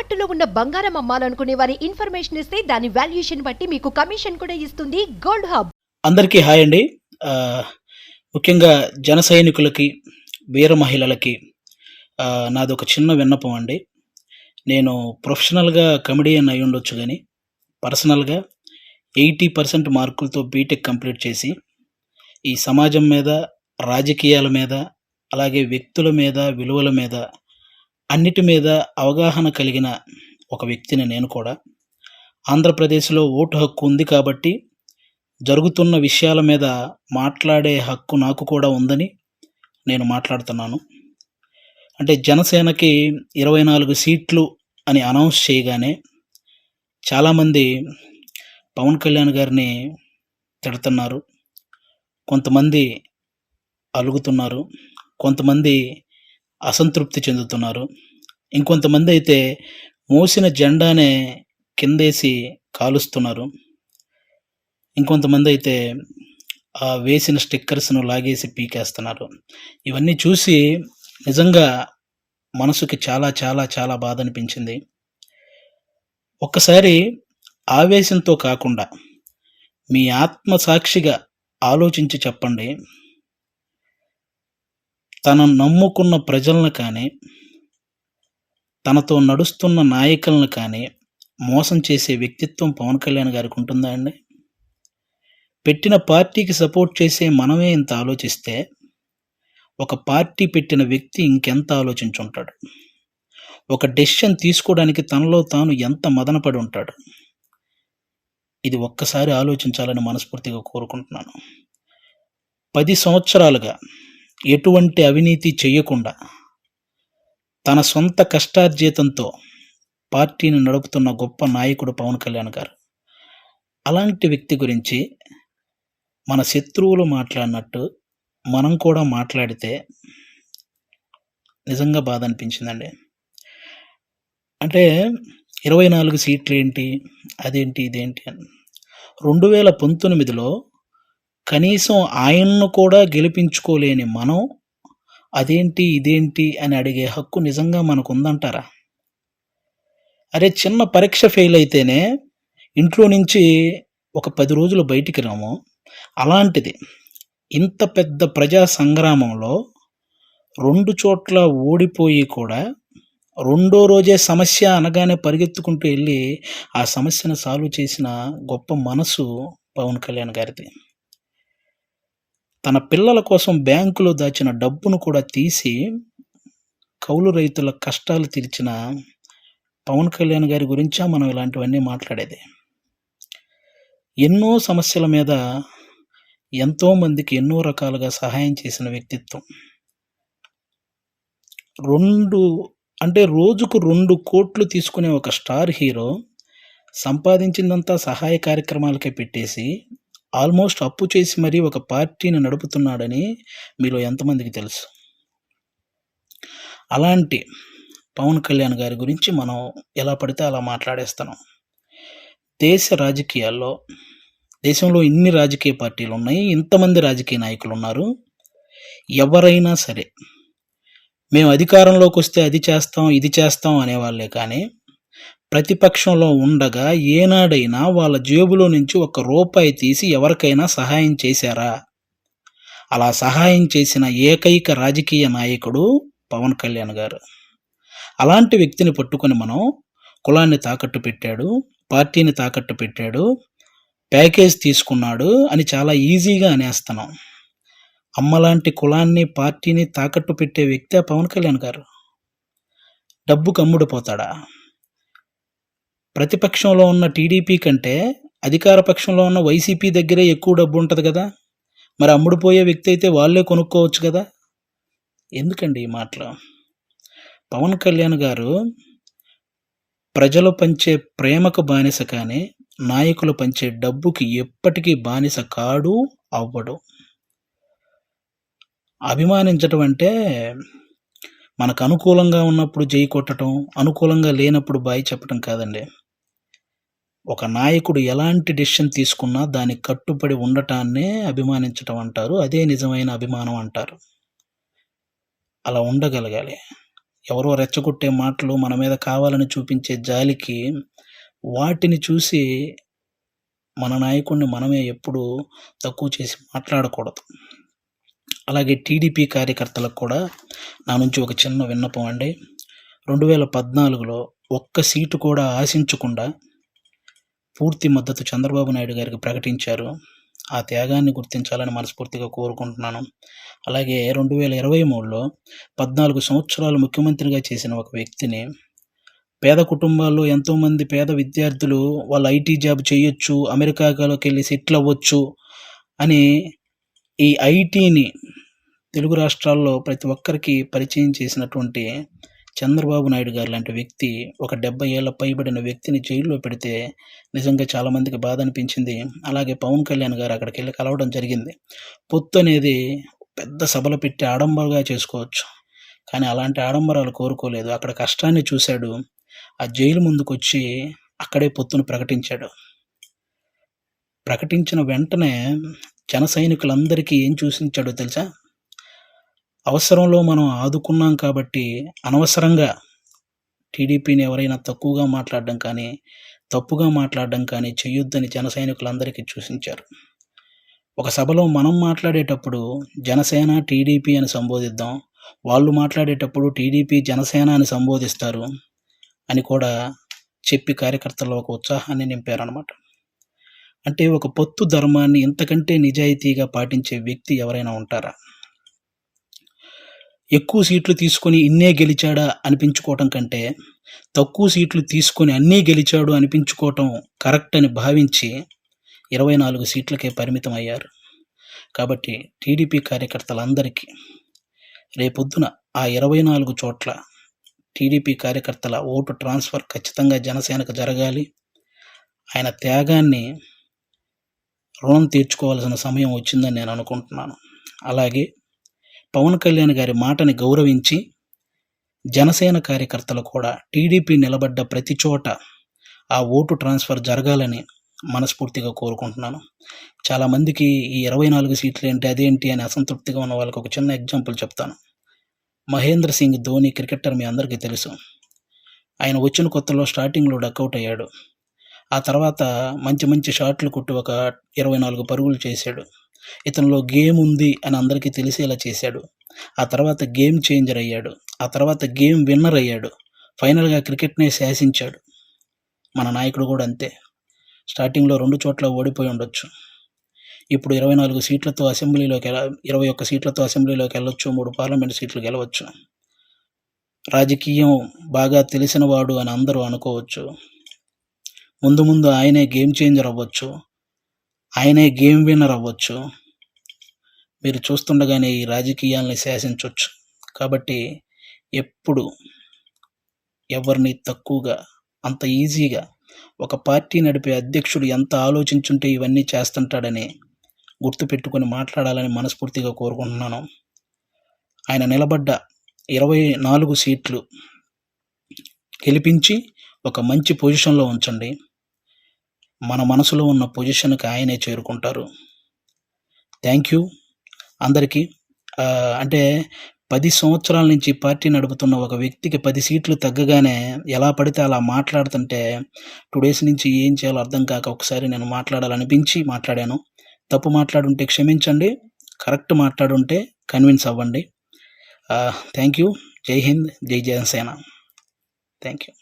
తాకట్టులో ఉన్న బంగారం అమ్మాలనుకునే వారి ఇన్ఫర్మేషన్ ఇస్తే దాని వాల్యుయేషన్ బట్టి మీకు కమిషన్ కూడా ఇస్తుంది గోల్డ్ హబ్. అందరికీ హాయ్ అండి. ముఖ్యంగా జన సైనికులకి, వీర మహిళలకి నాది ఒక చిన్న విన్నపం అండి. నేను ప్రొఫెషనల్గా కమెడియన్ అయి ఉండొచ్చు కానీ పర్సనల్గా 80% మార్కులతో బీటెక్ కంప్లీట్ చేసి ఈ సమాజం మీద, రాజకీయాల మీద, అలాగే వ్యక్తుల మీద, విలువల మీద, అన్నిటి మీద అవగాహన కలిగిన ఒక వ్యక్తిని నేను కూడా. ఆంధ్రప్రదేశ్లో ఓటు హక్కు ఉంది కాబట్టి జరుగుతున్న విషయాల మీద మాట్లాడే హక్కు నాకు కూడా ఉందని నేను మాట్లాడుతున్నాను. అంటే జనసేనకి 24 సీట్లు అని అనౌన్స్ చేయగానే చాలామంది పవన్ కళ్యాణ్ గారిని తిడుతున్నారు, కొంతమంది అలుగుతున్నారు, కొంతమంది అసంతృప్తి చెందుతున్నారు, ఇంకొంతమంది అయితే మోసిన జెండానే కిందేసి కాలుస్తున్నారు, ఇంకొంతమంది అయితే వేసిన స్టిక్కర్స్ను లాగేసి పీకేస్తున్నారు. ఇవన్నీ చూసి నిజంగా మనసుకి చాలా చాలా చాలా బాధ అనిపించింది. ఒక్కసారి ఆవేశంతో కాకుండా మీ ఆత్మసాక్షిగా ఆలోచించి చెప్పండి, తను నమ్ముకున్న ప్రజలను కానీ, తనతో నడుస్తున్న నాయకులను కానీ మోసం చేసే వ్యక్తిత్వం పవన్ కళ్యాణ్ గారికి ఉంటుందా అండి? పెట్టిన పార్టీకి సపోర్ట్ చేసే మనమే ఇంత ఆలోచిస్తే ఒక పార్టీ పెట్టిన వ్యక్తి ఇంకెంత ఆలోచించుంటాడు? ఒక డెసిషన్ తీసుకోవడానికి తనలో తాను ఎంత మదనపడి ఉంటాడు? ఇది ఒక్కసారి ఆలోచించాలని మనస్ఫూర్తిగా కోరుకుంటున్నాను. 10 సంవత్సరాలుగా ఎటువంటి అవినీతి చేయకుండా తన సొంత కష్టార్జితంతో పార్టీని నడుపుతున్న గొప్ప నాయకుడు పవన్ కళ్యాణ్ గారు. అలాంటి వ్యక్తి గురించి మన శత్రువులు మాట్లాడినట్టు మనం కూడా మాట్లాడితే నిజంగా బాధ అనిపించిందండి. అంటే 24 సీట్లు ఏంటి, అదేంటి, ఇదేంటి అని 2019లో కనీసం ఆయన్ను కూడా గెలిపించుకోలేని మనం అదేంటి, ఇదేంటి అని అడిగే హక్కు నిజంగా మనకు ఉందంటారా? అరే, చిన్న పరీక్ష ఫెయిల్ అయితేనే ఇంట్లో నుంచి ఒక 10 రోజులు బయటికి రాము. అలాంటిది ఇంత పెద్ద ప్రజా సంగ్రామంలో 2 చోట్ల ఓడిపోయి కూడా రెండో రోజే సమస్య అనగానే పరిగెత్తుకుంటూ వెళ్ళి ఆ సమస్యను సాల్వ్ చేసిన గొప్ప మనసు పవన్ కళ్యాణ్ గారిది. తన పిల్లల కోసం బ్యాంకులో దాచిన డబ్బును కూడా తీసి కౌలు రైతుల కష్టాలు తీర్చిన పవన్ కళ్యాణ్ గారి గురించా మనం ఇలాంటివన్నీ మాట్లాడేది? ఎన్నో సమస్యల మీద ఎంతోమందికి ఎన్నో రకాలుగా సహాయం చేసిన వ్యక్తిత్వం. రోజుకు 2 కోట్లు తీసుకునే ఒక స్టార్ హీరో సంపాదించిందంతా సహాయ కార్యక్రమాలకే పెట్టేసి ఆల్మోస్ట్ అప్పు చేసి మరీ ఒక పార్టీని నడుపుతున్నాడని మీలో ఎంతమందికి తెలుసు? అలాంటి పవన్ కళ్యాణ్ గారి గురించి మనం ఎలా పడితే అలా మాట్లాడేస్తున్నాం. దేశంలో ఇన్ని రాజకీయ పార్టీలు ఉన్నాయి, ఇంతమంది రాజకీయ నాయకులు ఉన్నారు. ఎవరైనా సరే మేము అధికారంలోకి వస్తే అది చేస్తాం, ఇది చేస్తాం అనేవాళ్ళే కానీ ప్రతిపక్షంలో ఉండగా ఏనాడైనా వాళ్ళ జేబులో నుంచి ₹1 తీసి ఎవరికైనా సహాయం చేశారా? అలా సహాయం చేసిన ఏకైక రాజకీయ నాయకుడు పవన్ కళ్యాణ్ గారు. అలాంటి వ్యక్తిని పట్టుకొని మనం కులాన్ని తాకట్టు పెట్టాడు, పార్టీని తాకట్టు పెట్టాడు, ప్యాకేజ్ తీసుకున్నాడు అని చాలా ఈజీగా అనేస్తున్నాం. అమ్మలాంటి కులాన్ని, పార్టీని తాకట్టు పెట్టే వ్యక్తి పవన్ కళ్యాణ్ గారు. డబ్బుకు అమ్ముడుపోతాడా? ప్రతిపక్షంలో ఉన్న టీడీపీ కంటే అధికార పక్షంలో ఉన్న వైసీపీ దగ్గరే ఎక్కువ డబ్బు ఉంటుంది కదా. మరి అమ్ముడుపోయే వ్యక్తి అయితే వాళ్ళే కొనుక్కోవచ్చు కదా. ఎందుకండి ఈ మాటలు? పవన్ కళ్యాణ్ గారు ప్రజలు పంచే ప్రేమకు బానిస కానీ నాయకులు పంచే డబ్బుకి ఎప్పటికీ బానిస కాడు, అవ్వడు. అభిమానించటం అంటే మనకు అనుకూలంగా ఉన్నప్పుడు జై కొట్టడం, అనుకూలంగా లేనప్పుడు బాయ్ చెప్పడం కాదండి. ఒక నాయకుడు ఎలాంటి డెసిషన్ తీసుకున్నా దానికి కట్టుబడి ఉండటాన్నే అభిమానించటం అంటారు. అదే నిజమైన అభిమానం అంటారు. అలా ఉండగలగాలి. ఎవరో రెచ్చగొట్టే మాటలు మన మీద కావాలని చూపించే జాలికి వాటిని చూసి మన నాయకుడిని మనమే ఎప్పుడూ తక్కువ చేసి మాట్లాడకూడదు. అలాగే టీడీపీ కార్యకర్తలకు కూడా నా నుంచి ఒక చిన్న విన్నపం అండి. 2014లో ఒక్క సీటు కూడా ఆశించకుండా పూర్తి మద్దతు చంద్రబాబు నాయుడు గారికి ప్రకటించారు. ఆ త్యాగాన్ని గుర్తించాలని మనస్ఫూర్తిగా కోరుకుంటున్నాను. అలాగే 2023లో 14 సంవత్సరాలు ముఖ్యమంత్రిగా చేసిన ఒక వ్యక్తిని పేద కుటుంబాల్లో ఎంతోమంది పేద విద్యార్థులు వాళ్ళు ఐటీ జాబ్ చేయొచ్చు, అమెరికాలోకి వెళ్ళి సెటిల్ అవ్వచ్చు అని ఈ ఐటీని తెలుగు రాష్ట్రాల్లో ప్రతి ఒక్కరికి పరిచయం చేసినటువంటి చంద్రబాబు నాయుడు గారు లాంటి వ్యక్తి ఒక 70 ఏళ్ల పైబడిన వ్యక్తిని జైల్లో పెడితే నిజంగా చాలామందికి బాధ అనిపించింది. అలాగే పవన్ కళ్యాణ్ గారు అక్కడికి వెళ్ళి కలవడం జరిగింది. పొత్తు అనేది పెద్ద సభలు పెట్టి ఆడంబరంగా చేసుకోవచ్చు, కానీ అలాంటి ఆడంబరాలు కోరుకోలేదు. అక్కడ కష్టాన్ని చూశాడు. ఆ జైలు ముందుకొచ్చి అక్కడే పొత్తును ప్రకటించాడు. ప్రకటించిన వెంటనే జన సైనికులందరికీ ఏం చూసించాడో తెలుసా? అవసరంలో మనం ఆదుకున్నాం కాబట్టి అనవసరంగా టీడీపీని ఎవరైనా తక్కువగా మాట్లాడడం కానీ, తప్పుగా మాట్లాడడం కానీ చేయొద్దని జన సైనికులందరికీ సూచించారు. ఒక సభలో మనం మాట్లాడేటప్పుడు జనసేన, టీడీపీ అని సంబోధిద్దాం. వాళ్ళు మాట్లాడేటప్పుడు టీడీపీ, జనసేన అని సంబోధిస్తారు అని కూడా చెప్పి కార్యకర్తల్లో ఒక ఉత్సాహాన్ని నింపారనమాట. అంటే ఒక పొత్తు ధర్మాన్ని ఇంతకంటే నిజాయితీగా పాటించే వ్యక్తి ఎవరైనా ఉంటారా? ఎక్కువ సీట్లు తీసుకొని ఇన్నే గెలిచాడా అనిపించుకోవటం కంటే తక్కువ సీట్లు తీసుకొని అన్నీ గెలిచాడు అనిపించుకోవటం కరెక్ట్ అని భావించి 24 సీట్లకే పరిమితం అయ్యారు. కాబట్టి టీడీపీ కార్యకర్తలందరికీ రేపొద్దున ఆ 24 చోట్ల టీడీపీ కార్యకర్తల ఓటు ట్రాన్స్ఫర్ ఖచ్చితంగా జనసేనకు జరగాలి. ఆయన త్యాగాన్ని రుణం తీర్చుకోవాల్సిన సమయం వచ్చిందని నేను అనుకుంటున్నాను. అలాగే పవన్ కళ్యాణ్ గారి మాటని గౌరవించి జనసేన కార్యకర్తలు కూడా టీడీపీ నిలబడ్డ ప్రతి చోట ఆ ఓటు ట్రాన్స్ఫర్ జరగాలని మనస్ఫూర్తిగా కోరుకుంటున్నాను. చాలామందికి ఈ 24 సీట్లు ఏంటి, అదేంటి అని అసంతృప్తిగా ఉన్న వాళ్ళకి ఒక చిన్న ఎగ్జాంపుల్ చెప్తాను. మహేంద్ర సింగ్ ధోని క్రికెటర్ మీ అందరికీ తెలుసు. ఆయన వచ్చిన కొత్తలో స్టార్టింగ్లో డకౌట్ అయ్యాడు. ఆ తర్వాత మంచి మంచి షాట్లు కొట్టి ఒక 24 పరుగులు చేశాడు. ఇతనిలో గేమ్ ఉంది అని అందరికీ తెలిసేలా చేశాడు. ఆ తర్వాత గేమ్ చేంజర్ అయ్యాడు. ఆ తర్వాత గేమ్ విన్నర్ అయ్యాడు. ఫైనల్గా క్రికెట్నే శాసించాడు. మన నాయకుడు కూడా అంతే. స్టార్టింగ్లో 2 చోట్ల ఓడిపోయి ఉండొచ్చు. ఇప్పుడు 24 సీట్లతో అసెంబ్లీలోకి 21 సీట్లతో అసెంబ్లీలోకి వెళ్ళొచ్చు, 3 పార్లమెంట్ సీట్లు గెలవచ్చు. రాజకీయం బాగా తెలిసినవాడు అని అందరూ అనుకోవచ్చు. ముందు ముందు ఆయనే గేమ్ చేంజర్ అవ్వచ్చు, ఆయనే గేమ్ విన్నర్ అవ్వచ్చు. మీరు చూస్తుండగానే ఈ రాజకీయాల్ని శాసించవచ్చు. కాబట్టి ఎప్పుడు ఎవరిని తక్కువగా అంత ఈజీగా ఒక పార్టీ నడిపే అధ్యక్షుడు ఎంత ఆలోచించుంటే ఇవన్నీ చేస్తుంటాడని గుర్తుపెట్టుకొని మాట్లాడాలని మనస్ఫూర్తిగా కోరుకుంటున్నాను. ఆయన నిలబడ్డ 24 సీట్లు గెలిపించి ఒక మంచి పొజిషన్లో ఉంచండి. మన మనసులో ఉన్న పొజిషన్కి ఆయనే చేరుకుంటారు. థ్యాంక్ యూ అందరికీ. అంటే 10 సంవత్సరాల నుంచి పార్టీ నడుపుతున్న ఒక వ్యక్తికి 10 సీట్లు తగ్గగానే ఎలా పడితే అలా మాట్లాడుతుంటే 2 డేస్ నుంచి ఏం చేయాలో అర్థం కాక ఒకసారి నేను మాట్లాడాలనిపించి మాట్లాడాను. తప్పు మాట్లాడుంటే క్షమించండి, కరెక్ట్ మాట్లాడుంటే కన్విన్స్ అవ్వండి. Thank you. జై హింద్, జై జనసేన. Thank you.